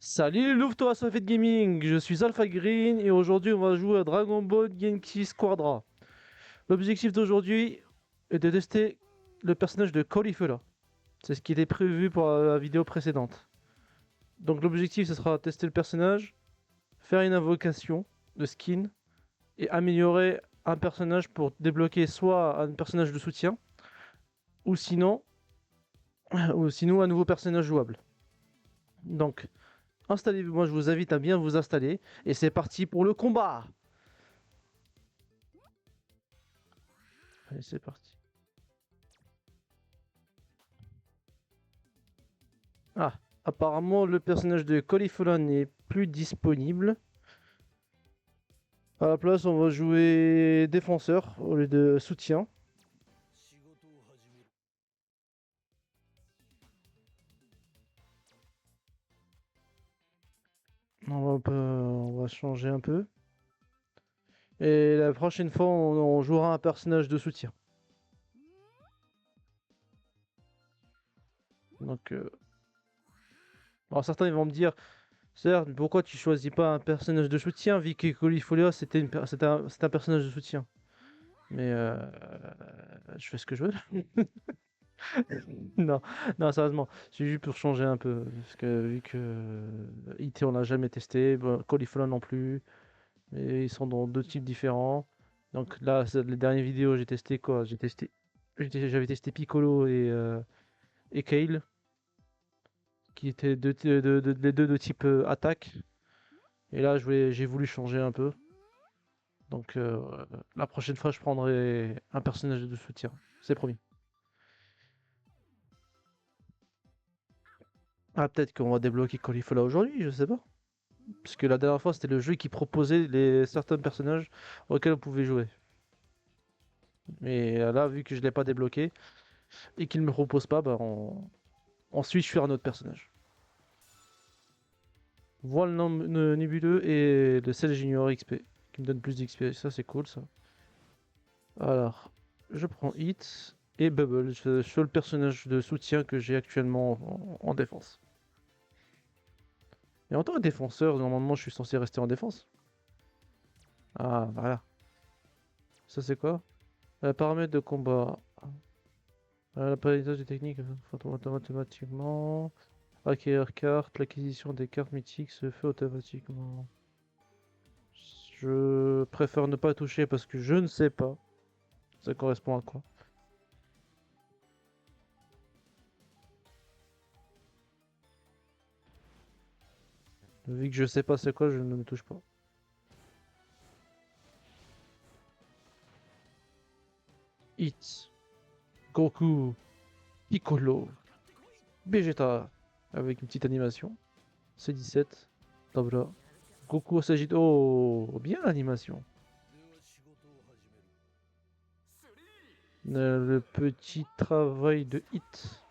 Salut les louves-toi, ça fait de gaming, je suis Alpha Green et aujourd'hui on va jouer à Dragon Ball Genki Squadra. L'objectif d'aujourd'hui est de tester le personnage de Caulifla. C'est ce qui était prévu pour la vidéo précédente. Donc l'objectif ce sera tester le personnage, faire une invocation de skin et améliorer un personnage pour débloquer soit un personnage de soutien ou sinon, ou sinon un nouveau personnage jouable. Donc installez-vous, moi je vous invite à bien vous installer et c'est parti pour le combat. Allez, c'est parti. Ah, apparemment le personnage de Caulifla n'est plus disponible. À la place, on va jouer défenseur au lieu de soutien. On va changer un peu. Et la prochaine fois, on jouera un personnage de soutien. Donc, alors certains ils vont me dire, certes, pourquoi tu choisis pas un personnage de soutien, vu que Caulifla c'est un personnage de soutien. Mais je fais ce que je veux. Non, non, sérieusement, c'est juste pour changer un peu. Parce que vu que IT on l'a jamais testé, bon, Caulifla non plus, mais ils sont dans deux types différents. Donc là, les dernières vidéos, j'ai testé quoi? J'avais testé Piccolo et Kale, qui étaient les deux de type attaque. Et là, j'ai voulu changer un peu. Donc la prochaine fois, je prendrai un personnage de soutien. C'est promis. Ah, peut-être qu'on va débloquer Caulifla aujourd'hui, je sais pas. Parce que la dernière fois, c'était le jeu qui proposait certains personnages auxquels on pouvait jouer. Mais là, vu que je ne l'ai pas débloqué et qu'il ne me propose pas, bah on switch sur un autre personnage. Voile nébuleux et le sel junior XP qui me donne plus d'XP. Ça, c'est cool ça. Alors, je prends Hit et Bubble, seul personnage de soutien que j'ai actuellement en défense. Et en tant que défenseur, normalement, je suis censé rester en défense. Ah, voilà. Ça, c'est quoi? Paramètres de combat. L'appareillage des techniques automatiquement. Acquérir carte, l'acquisition des cartes mythiques se fait automatiquement. Je préfère ne pas toucher parce que je ne sais pas. Ça correspond à quoi? Vu que je sais pas c'est quoi, je ne me touche pas. Hit, Goku, Piccolo, Vegeta. Avec une petite animation. C17. Dobra. Goku s'agit. Oh, bien l'animation. Le petit travail de Hit.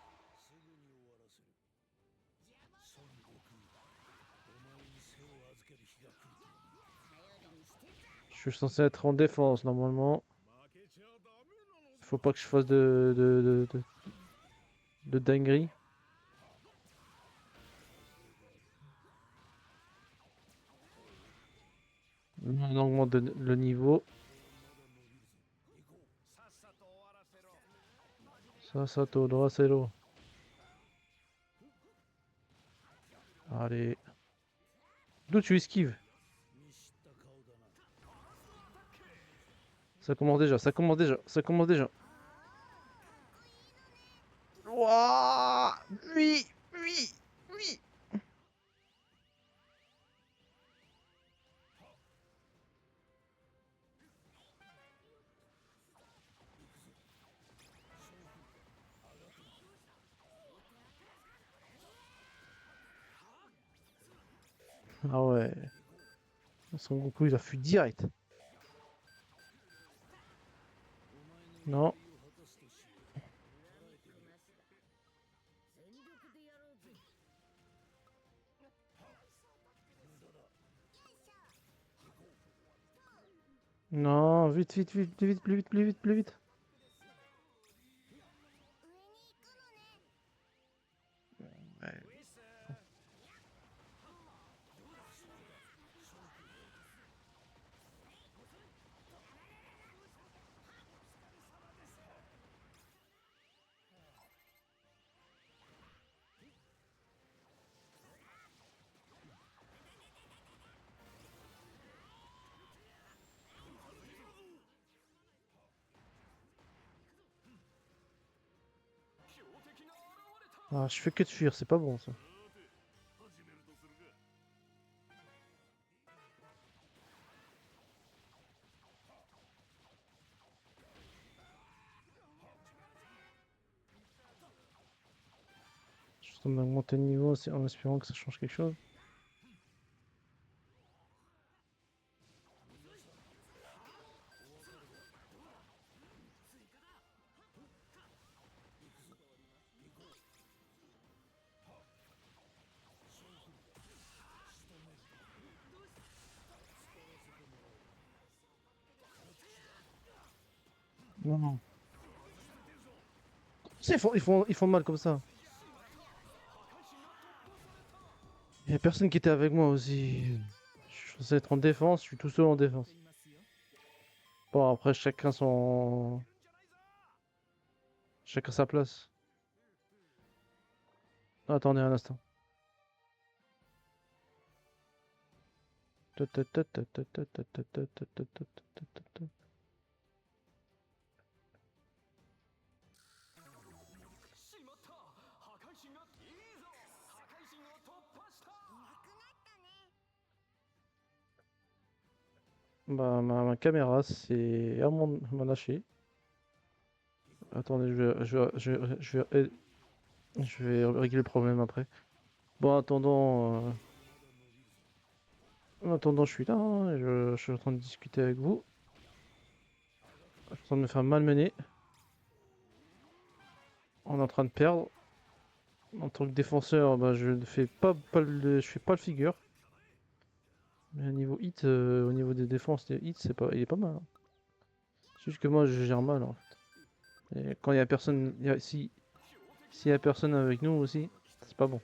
Je suis censé être en défense normalement. Faut pas que je fasse de dinguerie. On augmente le niveau. Ça tournera zéro. Allez. D'où tu esquives? Ça commence déjà, ça commence déjà, ça commence déjà. Ouah, oui, oui, oui. Ah ouais. Son Goku, il a fui direct. Non. Non, vite, vite, vite, plus vite, plus vite, plus vite, plus vite. Ouais. Ah, je fais que de fuir, c'est pas bon ça. Je suis en train d'augmenter le niveau en espérant que ça change quelque chose. Non. Ils font mal comme ça. Il y a personne qui était avec moi aussi. Je suis censé être en défense, je suis tout seul en défense. Bon, après, chacun sa place. Attendez un instant. Bah, ma caméra, c'est à m'a lâché. Attendez, je vais régler le problème après. Bon, en attendant, je suis là, hein, et je suis en train de discuter avec vous. Je suis en train de me faire malmener. On est en train de perdre. En tant que défenseur, bah, je ne fais je fais pas le figure. Mais au niveau des défenses, des hits, il est pas mal, hein. C'est juste que moi, je gère mal, en fait. Et quand il y a personne, s'il y a personne avec nous aussi, c'est pas bon.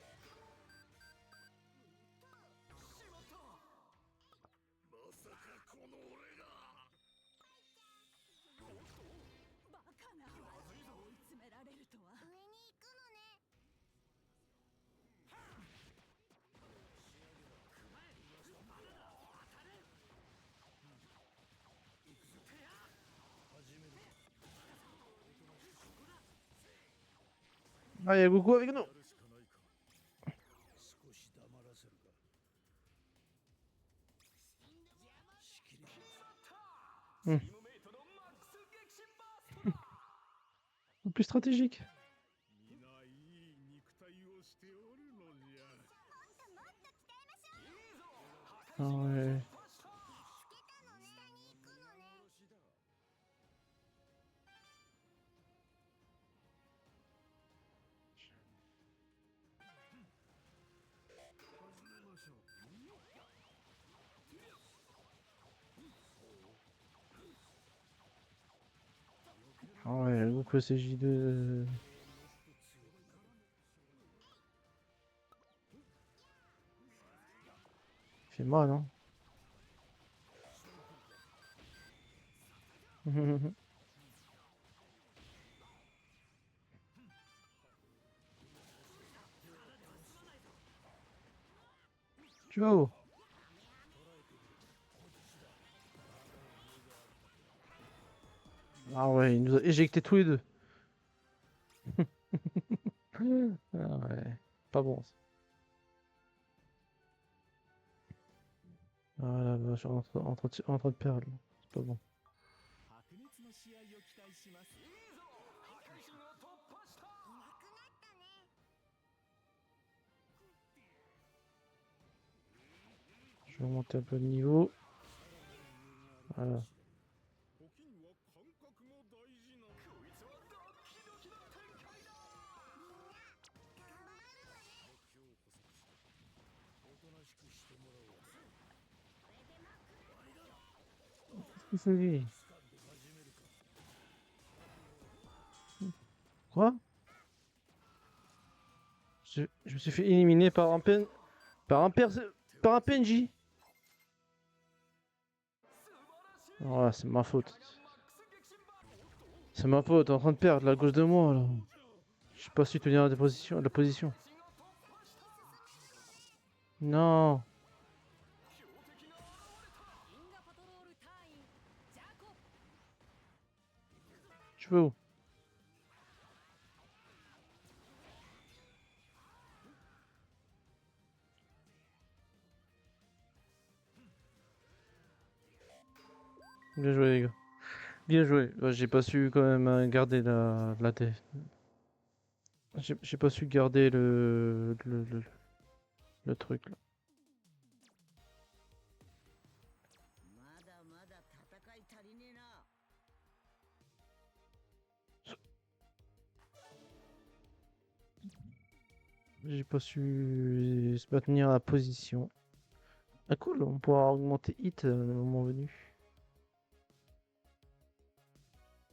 Ah, il y a Goku avec nous. Hmm. Plus stratégique. Ah ouais. Ah ouais, Goku CJ2. Il fait mal, hein. Tu vois où? Ah ouais, il nous a éjectés tous les deux. Ah ouais, pas bon ça. Ah la vache, en train de perdre, là. C'est pas bon. Je vais monter un peu de niveau. Voilà. Qu'est-ce qu'il fait lui? Quoi? Je me suis fait éliminer par un, pers- par un PNJ. Ouais, c'est ma faute. C'est ma faute, en train de perdre, là, à gauche de moi, là. J'ai pas su tenir la position. Non. Tu veux où? Bien joué, les gars. Bien joué. Ouais, j'ai pas su quand même garder la tête. J'ai pas su garder le truc là. まだまだ戦い足りねえな。 J'ai pas su se maintenir à la position. Ah cool, on pourra augmenter hit le moment venu.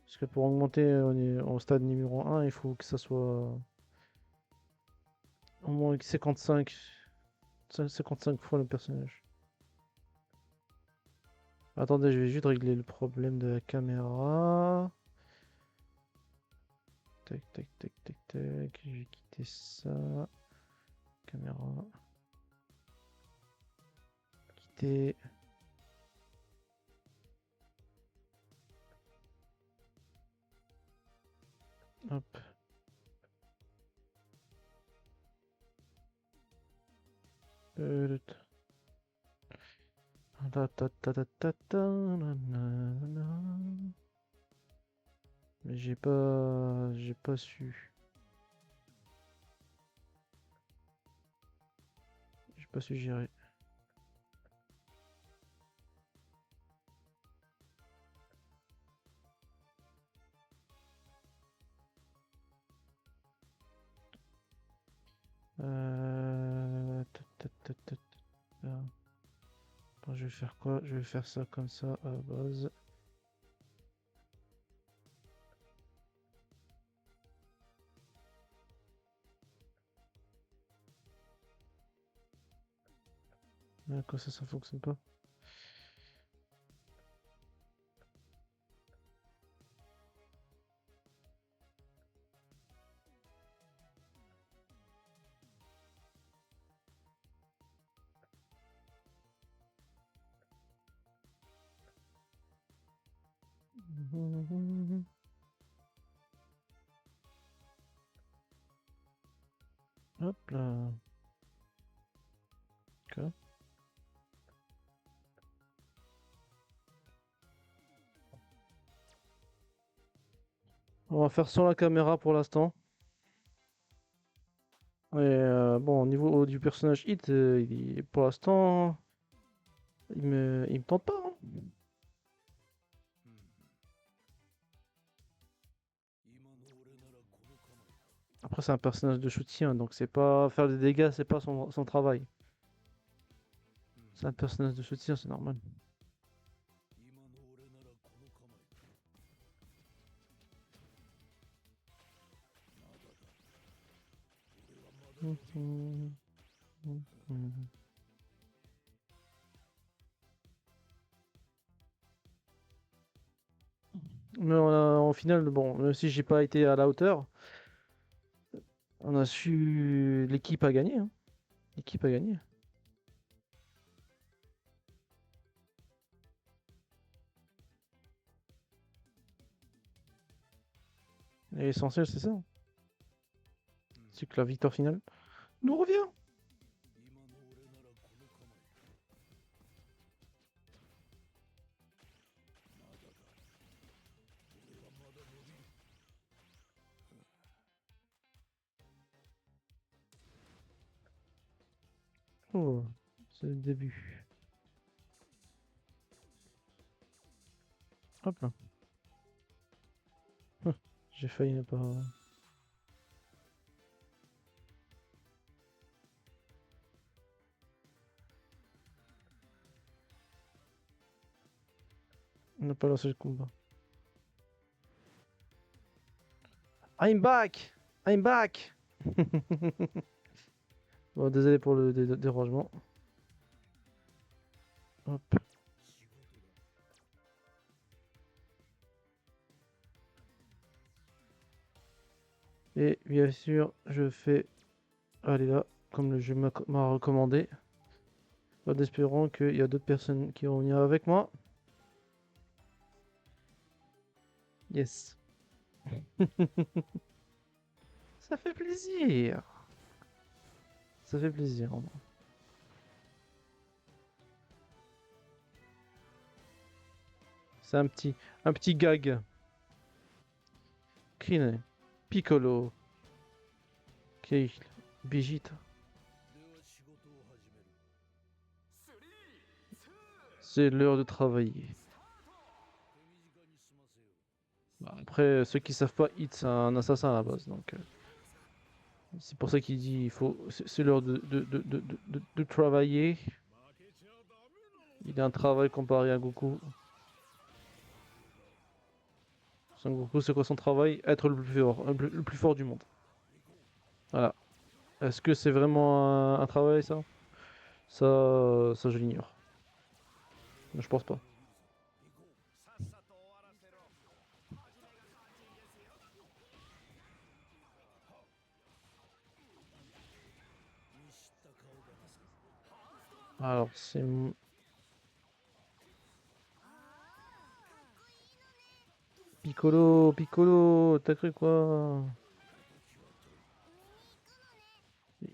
Parce que pour augmenter on est au stade numéro 1, il faut que ça soit au moins 55 fois le personnage. Attendez, je vais juste régler le problème de la caméra. Tac, tac, tac, tac, tac. Je vais quitter ça. Caméra. Quitter. Hop. Ta ta ta ta ta ta, na, na, na. Mais j'ai pas su. J'ai pas su gérer. Ta, ta, ta, ta, ta. Bon, je vais faire quoi? Je vais faire ça comme ça à la base. Quoi ça fonctionne pas? Hop là. Ok. On va faire sans la caméra pour l'instant. Et bon, au niveau du personnage hit, pour l'instant, il me tente pas, hein. Après, c'est un personnage de soutien, donc c'est pas faire des dégâts, c'est pas son travail. C'est un personnage de soutien, c'est normal. Mais au final, bon, même si j'ai pas été à la hauteur, on a su. L'équipe a gagné, hein. L'équipe a gagné. Et l'essentiel, c'est ça. C'est que la victoire finale nous revient. Oh, c'est le début. Hop là. J'ai failli ne pas lancer le combat. I'm back! I'm back! Bon, désolé pour le dérangement. Hop. Et bien sûr, je fais aller là, comme le jeu m'a recommandé. En espérant qu'il y a d'autres personnes qui vont venir avec moi. Yes. Ça fait plaisir. Ça fait plaisir. C'est un petit gag. Krillin, Piccolo, Kale, Vegeta. C'est l'heure de travailler. Bah, après, ceux qui savent pas, Hit c'est un assassin à la base, donc c'est pour ça qu'il dit il faut, c'est l'heure de travailler. Il a un travail comparé à Goku. Son Goku, c'est quoi son travail? Être le plus fort, le plus fort du monde. Voilà. Est-ce que c'est vraiment un travail ça? Ça je l'ignore. Je pense pas. Alors c'est Piccolo, Piccolo, t'as cru quoi?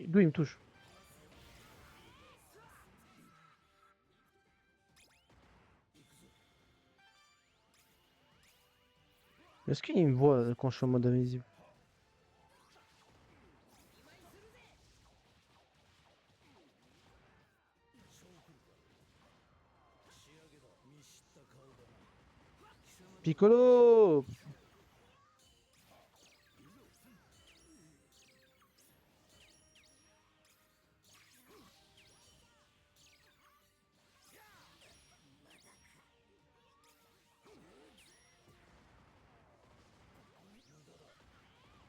D'où il me touche? Est-ce qu'il me voit quand je suis en mode invisible? Piccolo!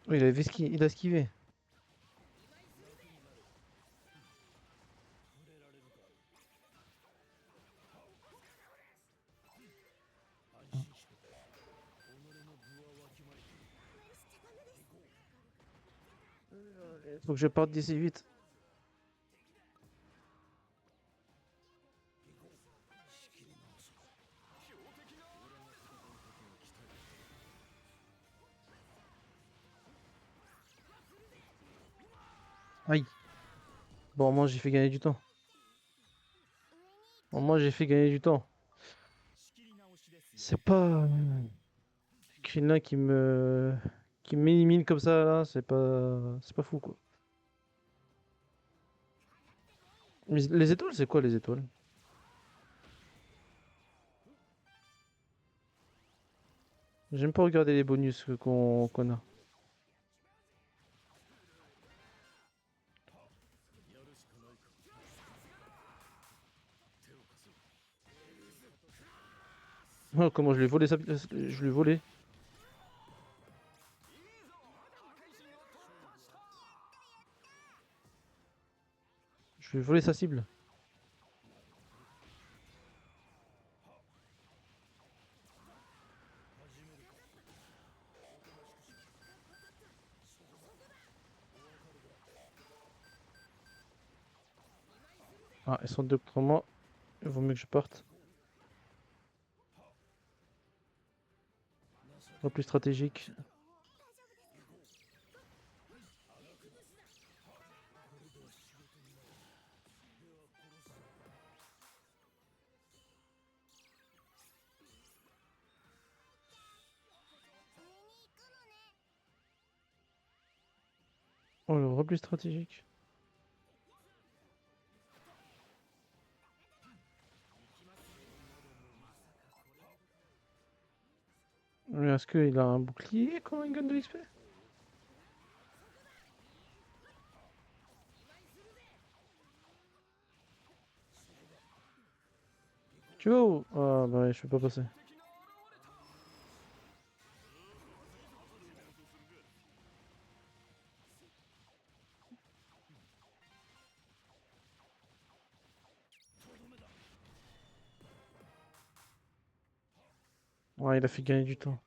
Oui, il a esquivé. Faut que je parte d'ici vite. Aïe. Bon, moi j'ai fait gagner du temps. Bon, moi j'ai fait gagner du temps. C'est pas Krillin qui m'élimine comme ça là, c'est pas fou quoi. Mais les étoiles, c'est quoi les étoiles? J'aime pas regarder les bonus qu'on a. Oh, comment je lui ai volé je lui ai volé. Je lui ai volé sa cible. Ah, ils sont deux contre moi. Il vaut mieux que je parte. Pas plus stratégique. Oh, le repli stratégique. Mais est-ce qu'il a un bouclier quand il gagne de l'XP? Tu vois où? Ah bah ouais, je peux pas passer. Ouais, il a fait gagner du temps.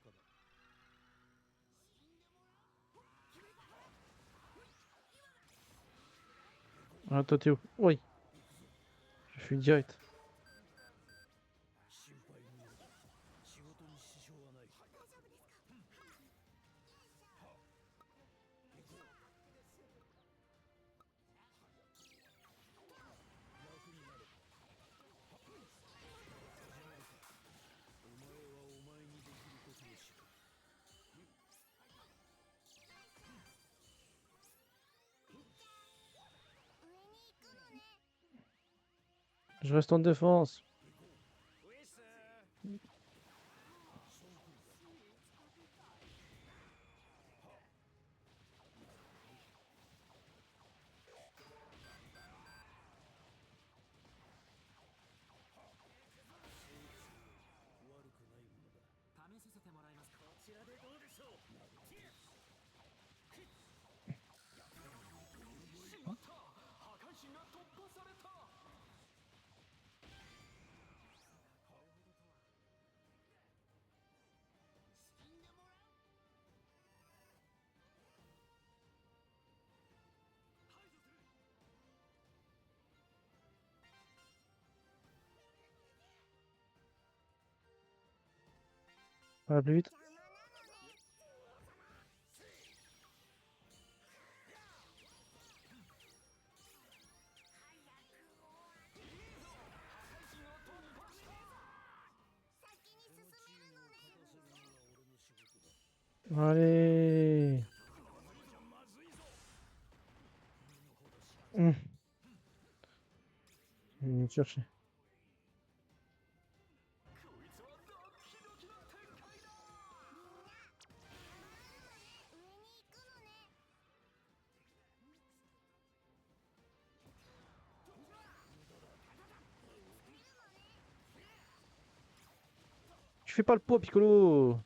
Ah, toi t'es où? Oui, je suis direct. Je reste en défense. Ah, plus vite. Allez. Hum, il vient me chercher. Tu fais pas le poids, Piccolo.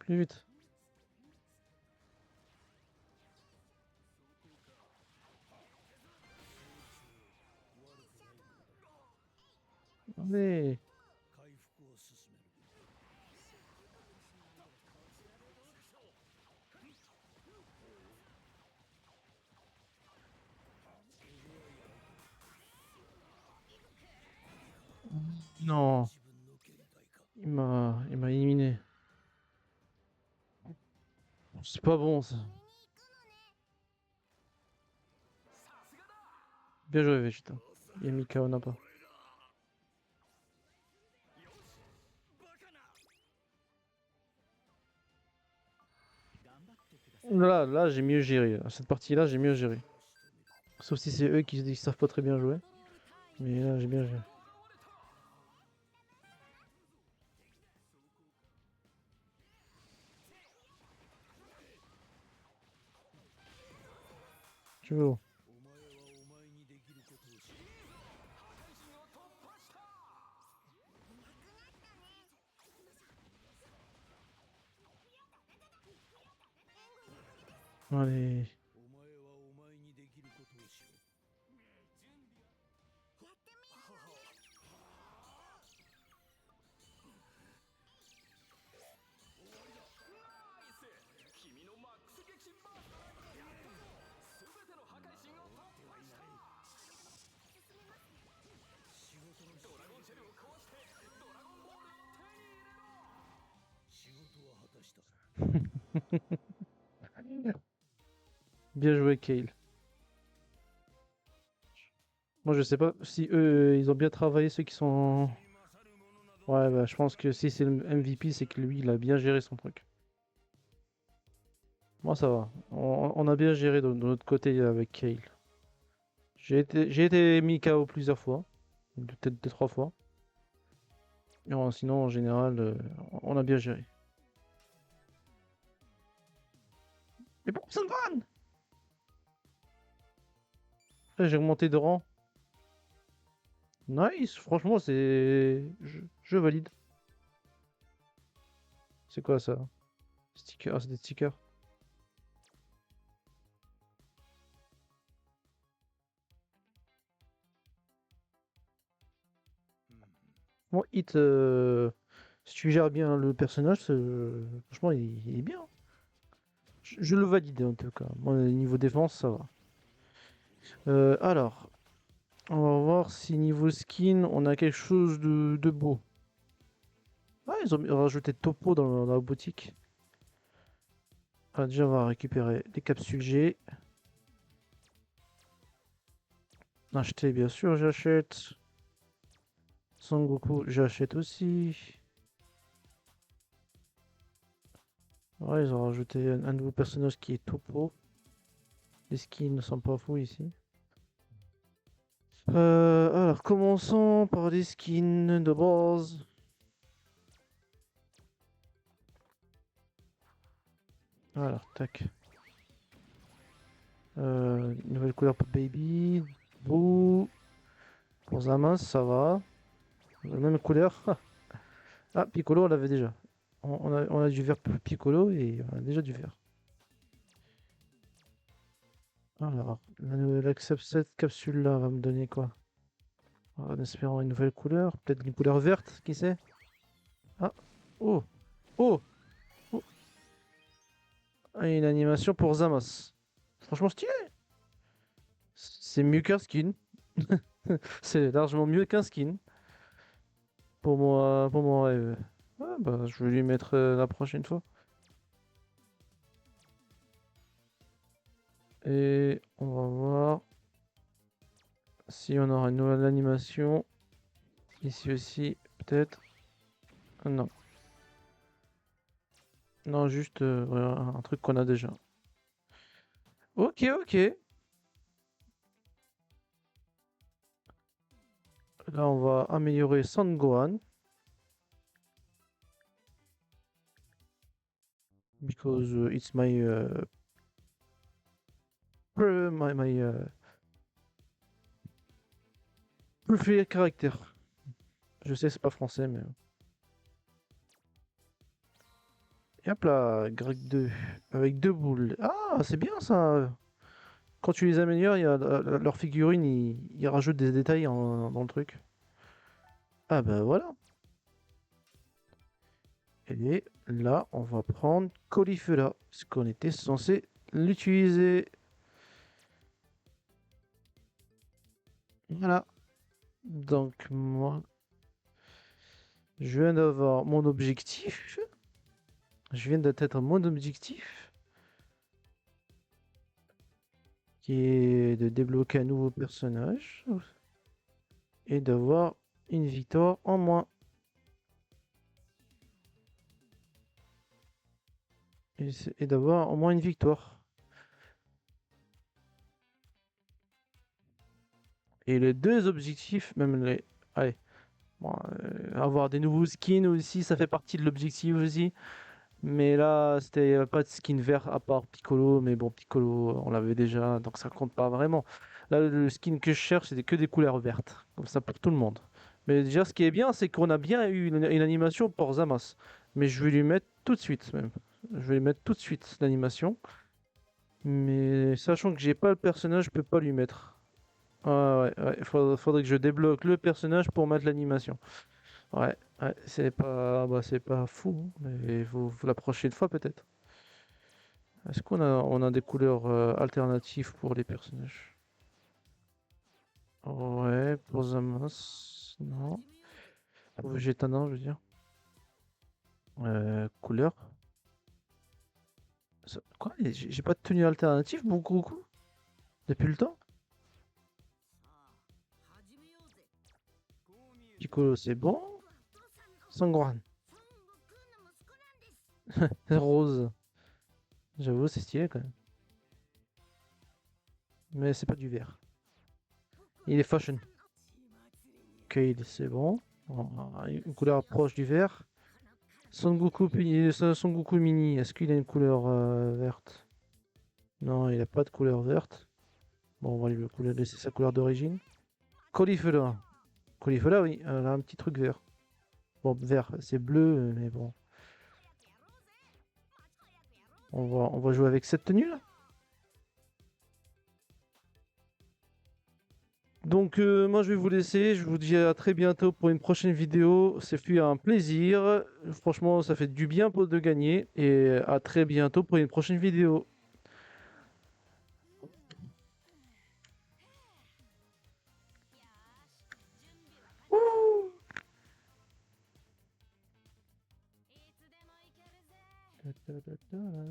Plus vite. Allez. Non. Il m'a éliminé. C'est pas bon ça. Bien joué, Vegeta. Il a mis KO Nappa. Là, j'ai mieux géré. Cette partie-là, j'ai mieux géré. Sauf si c'est eux qui savent pas très bien jouer. Mais là, j'ai bien géré. Tu veux où? Allez. Bien joué, Kale. Moi, je sais pas si eux, ils ont bien travaillé, ceux qui sont. Ouais, bah, je pense que si c'est le MVP, c'est que lui, il a bien géré son truc. Moi, ça va. On a bien géré de notre côté avec Kale. J'ai été mis KO plusieurs fois. Peut-être deux, trois fois. Sinon, en général, on a bien géré. Mais pourquoi ça me vanne? J'ai remonté de rang. Nice, franchement, c'est. Je valide. C'est quoi ça? Sticker, ah, c'est des stickers. Bon, Hit, si tu gères bien le personnage, franchement, il est bien. Je le valide en tout cas. Moi, niveau défense, ça va. Alors, On va voir si niveau skin, on a quelque chose de beau. Ah, ils ont rajouté Topo dans la boutique. Ah, déjà, on va récupérer des capsules G. Acheter, bien sûr, j'achète. Sangoku, j'achète aussi. Ouais, ils ont rajouté un nouveau personnage qui est Topo. Les skins ne sont pas fous ici. Alors, commençons par les skins de base. Alors, tac. Nouvelle couleur pour Baby. Boo. Pour Zamas, ça va. La même couleur. Ah, Piccolo, on l'avait déjà. On a du vert pour Piccolo et on a déjà du vert. Alors, cette capsule-là va me donner quoi? En espérant une nouvelle couleur. Peut-être une couleur verte, qui sait? Ah, oh, oh, oh. Ah, une animation pour Zamas. Franchement stylé. C'est mieux qu'un skin. C'est largement mieux qu'un skin. Pour mon rêve. Ah, bah, je vais lui mettre la prochaine fois. Et on va voir si on aura une nouvelle animation. Ici aussi, peut-être. Ah, non. Non, juste voilà, un truc qu'on a déjà. Ok, ok. Là, on va améliorer Sangohan. Because it's my preferred character. Je sais, c'est pas français, mais. Et hop là, Greg 2. Avec deux boules. Ah, c'est bien ça. Quand tu les améliores, il y a, leur figurine, ils rajoutent des détails dans le truc. Ah bah voilà. Et là, on va prendre Caulifla, parce qu'on était censé l'utiliser. Voilà. Donc moi, je viens d'avoir mon objectif. Je viens d'atteindre mon objectif, qui est de débloquer un nouveau personnage et d'avoir une victoire en moins. Et d'avoir au moins une victoire. Et les deux objectifs, même les... Allez, bon, avoir des nouveaux skins aussi, ça fait partie de l'objectif aussi. Mais là, c'était pas de skin vert à part Piccolo. Mais bon, Piccolo, on l'avait déjà, donc ça compte pas vraiment. Là, le skin que je cherche, c'était que des couleurs vertes. Comme ça pour tout le monde. Mais déjà, ce qui est bien, c'est qu'on a bien eu une animation pour Zamas. Mais je vais lui mettre tout de suite, même. Je vais lui mettre tout de suite l'animation. Mais sachant que j'ai pas le personnage, je peux pas lui mettre. Ah ouais, ouais. Faudrait que je débloque le personnage pour mettre l'animation. Ouais, ouais, c'est pas fou, hein, mais la prochaine fois peut-être. Est-ce on a des couleurs alternatives pour les personnages? Ouais, pour Zamos, non. Pour Vegeta, non, je veux dire. Couleur. Quoi? J'ai pas de tenue alternative pour Goku? Depuis le temps? Piccolo, c'est bon. Sangohan. Rose. J'avoue, c'est stylé quand même. Mais c'est pas du vert. Il est fashion. Kale, c'est bon. Une couleur proche du vert. Son Goku Mini, est-ce qu'il a une couleur verte? Non, il a pas de couleur verte. Bon, on va laisser sa couleur d'origine. Caulifla. Caulifla, oui, elle a un petit truc vert. Bon, vert, c'est bleu, mais bon. On va jouer avec cette tenue là. Donc, moi, je vais vous laisser. Je vous dis à très bientôt pour une prochaine vidéo. C'est fut un plaisir. Franchement, ça fait du bien de gagner. Et à très bientôt pour une prochaine vidéo. Ta-ta-ta-ta.